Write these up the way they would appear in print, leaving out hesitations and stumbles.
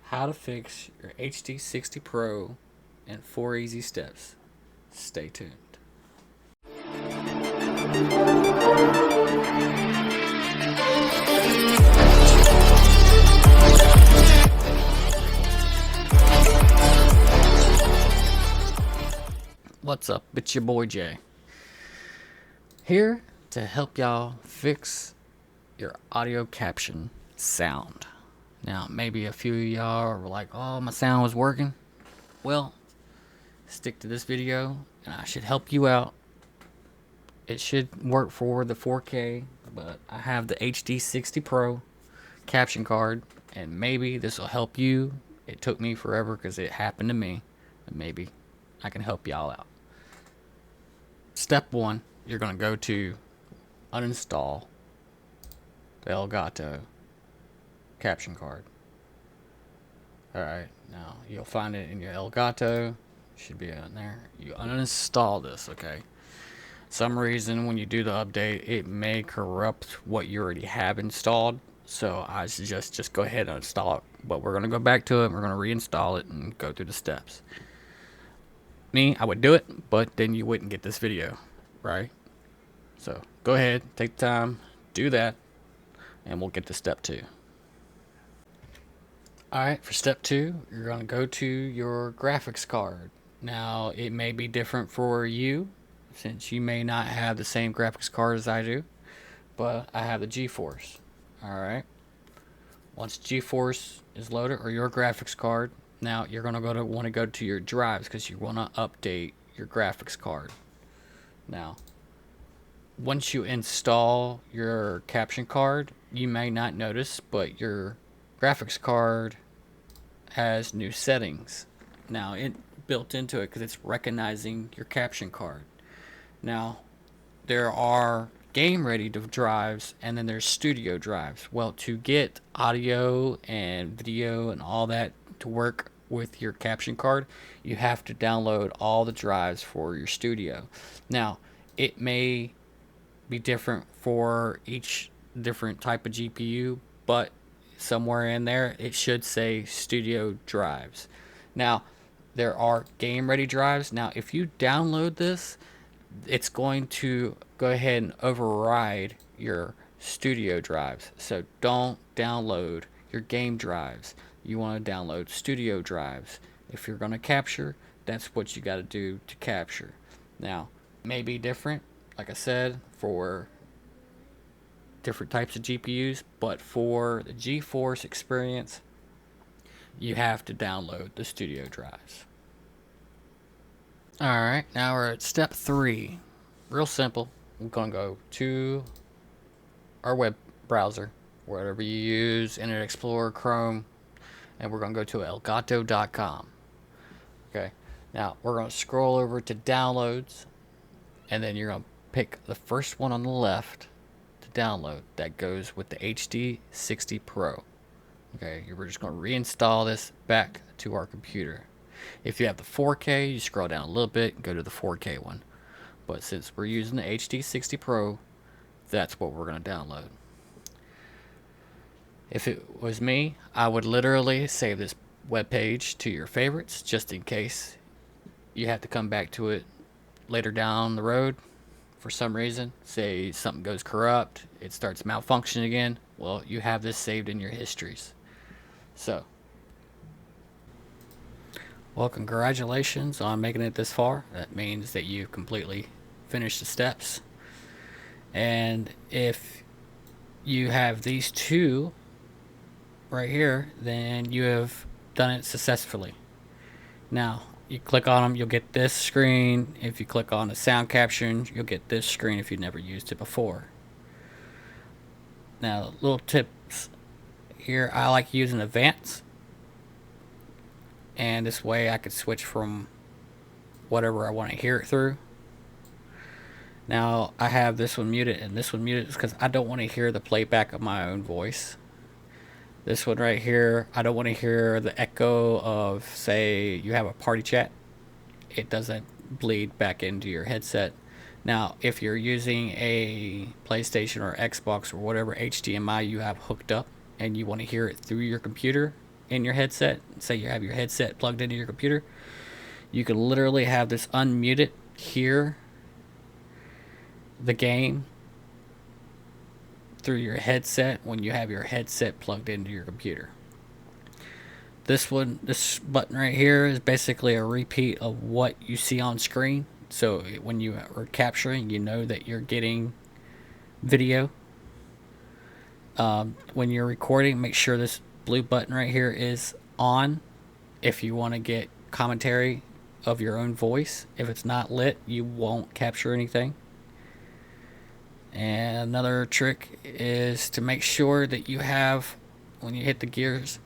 How to fix your HD60 Pro in 4 easy steps. Stay tuned. What's up? It's your boy Jay. Here to help y'all fix your audio caption sound. Now, maybe a few of y'all were like, oh, my sound was working. Well, stick to this video and I should help you out. It should work for the 4K, but I have the HD60 Pro caption card, and maybe this will help you. It took me forever because it happened to me, and maybe I can help y'all out. Step 1, you're going to go to uninstall the Elgato caption card. Alright, now you'll find it in your Elgato. Should be in there. You uninstall this, okay? Some reason when you do the update, it may corrupt what you already have installed. So I suggest just go ahead and install it. But we're going to go back to it. We're going to reinstall it and go through the steps. Me, I would do it, but then you wouldn't get this video, right? So go ahead, take the time, do that, and we'll get to step 2. Alright, for step 2, you're going to go to your graphics card. Now, it may be different for you, since you may not have the same graphics card as I do, but I have the GeForce. Alright, once GeForce is loaded, or your graphics card, now you're going to want to go to your drives because you want to update your graphics card. Now, once you install your caption card, you may not notice, but your graphics card has new settings. Now, it built into it because it's recognizing your caption card. Now, there are game ready drives, and then there's studio drives. Well, to get audio and video and all that to work with your caption card, you have to download all the drives for your studio. Now, it may be different for each different type of GPU, but somewhere in there it should say studio drives. Now, there are game ready drives. Now, if you download this, it's going to go ahead and override your studio drives. So don't download your game drives. You want to download studio drives. If you're going to capture, that's what you got to do to capture. Now, it may be different, like I said, for different types of GPUs, but for the GeForce experience, you have to download the studio drives. Alright, now we're at step 3. Real simple. We're going to go to our web browser, whatever you use, Internet Explorer, Chrome, and we're going to go to elgato.com. Okay, now we're going to scroll over to downloads, and then you're going to pick the first one on the left to download. That goes with the HD60 Pro. Okay, we're just going to reinstall this back to our computer. If you have the 4K, you scroll down a little bit and go to the 4K one. But since we're using the HD60 Pro, that's what we're going to download. If it was me, I would literally save this web page to your favorites just in case you have to come back to it later down the road for some reason. Say something goes corrupt, it starts malfunctioning again. Well, you have this saved in your histories. So, well, congratulations on making it this far. That means that you've completely finished the steps. And if you have these two right here, then you have done it successfully. Now, you click on them, you'll get this screen. If you click on the sound caption, you'll get this screen if you've never used it before. Now, little tips here, I like using Advanced. And this way I could switch from whatever I want to hear it through. Now I have this one muted and this one muted because I don't want to hear the playback of my own voice. This one right here, I don't want to hear the echo of, say, you have a party chat. It doesn't bleed back into your headset. Now, if you're using a PlayStation or Xbox or whatever HDMI you have hooked up and you want to hear it through your computer, in your headset, say you have your headset plugged into your computer, you can literally have this unmuted, hear the game through your headset when you have your headset plugged into your computer. This button right here is basically a repeat of what you see on screen. So when you are capturing, you know that you're getting video. When you're recording, make sure this blue button right here is on if you want to get commentary of your own voice. If it's not lit, you won't capture anything. And another trick is to make sure that you have, when you hit the gears,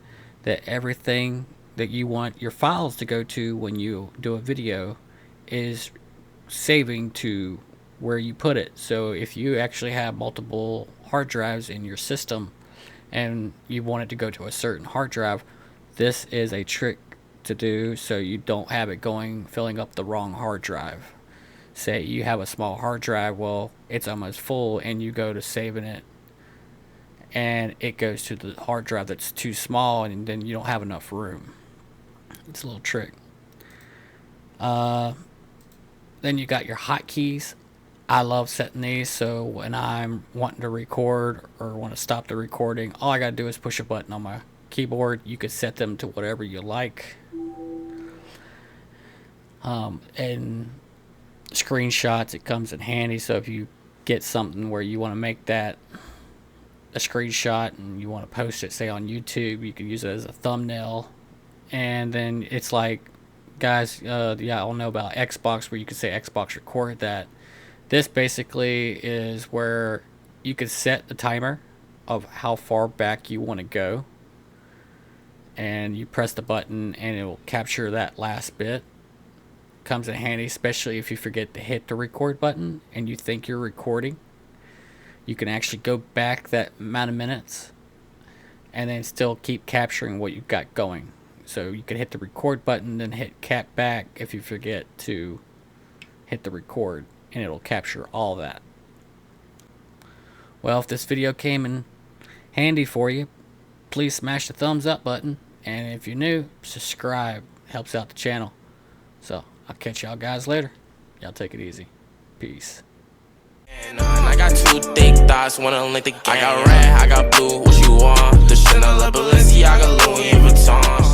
that everything that you want your files to go to when you do a video is saving to where you put it. So if you actually have multiple hard drives in your system and you want it to go to a certain hard drive, this is a trick to do so you don't have it filling up the wrong hard drive. Say you have a small hard drive, well, it's almost full, and you go to saving it and it goes to the hard drive that's too small, and then you don't have enough room. It's a little trick. Then you got your hotkeys. I love setting these so when I'm wanting to record or want to stop the recording, all I gotta do is push a button on my keyboard. You could set them to whatever you like. And screenshots, it comes in handy. So if you get something where you want to make that a screenshot and you want to post it, say on YouTube, you can use it as a thumbnail. And then it's like, guys, yeah, I'll know about Xbox, where you can say Xbox record that. This basically is where you can set the timer of how far back you want to go, and you press the button and it will capture that last bit. Comes in handy, especially if you forget to hit the record button and you think you're recording. You can actually go back that amount of minutes and then still keep capturing what you've got going. So you can hit the record button, then hit cap back if you forget to hit the record, and it'll capture all that. Well, if this video came in handy for you, please smash the thumbs up button, and if you're new, subscribe. Helps out the channel. So I'll catch y'all guys later. Y'all take it easy. Peace. And I got two thick thoughts, wanna link the game. I got red, I got blue, what you want? The Chanel, Balenciaga, Louis Vuitton.